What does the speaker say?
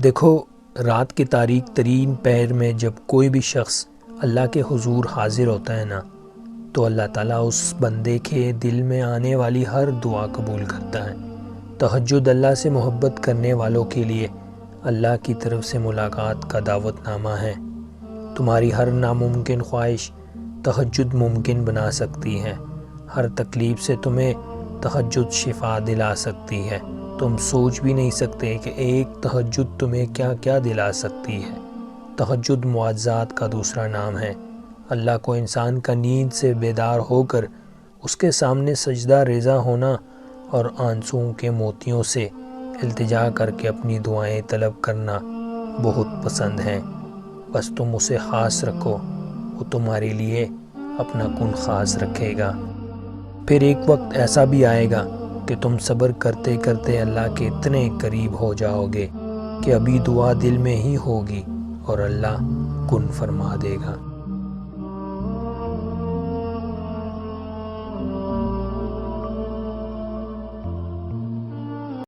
دیکھو، رات کے تاریک ترین پہر میں جب کوئی بھی شخص اللہ کے حضور حاضر ہوتا ہے نا، تو اللہ تعالیٰ اس بندے کے دل میں آنے والی ہر دعا قبول کرتا ہے۔ تہجد اللہ سے محبت کرنے والوں کے لیے اللہ کی طرف سے ملاقات کا دعوت نامہ ہے۔ تمہاری ہر ناممکن خواہش تہجد ممکن بنا سکتی ہے۔ ہر تکلیف سے تمہیں تہجد شفا دلا سکتی ہے۔ تم سوچ بھی نہیں سکتے کہ ایک تہجد تمہیں کیا کیا دلا سکتی ہے۔ تہجد معجزات کا دوسرا نام ہے۔ اللہ کو انسان کا نیند سے بیدار ہو کر اس کے سامنے سجدہ ریزہ ہونا اور آنسوؤں کے موتیوں سے التجا کر کے اپنی دعائیں طلب کرنا بہت پسند ہیں۔ بس تم اسے خاص رکھو، وہ تمہارے لیے اپنا کن خاص رکھے گا۔ پھر ایک وقت ایسا بھی آئے گا کہ تم صبر کرتے کرتے اللہ کے اتنے قریب ہو جاؤ گے کہ ابھی دعا دل میں ہی ہوگی اور اللہ کن فرما دے گا۔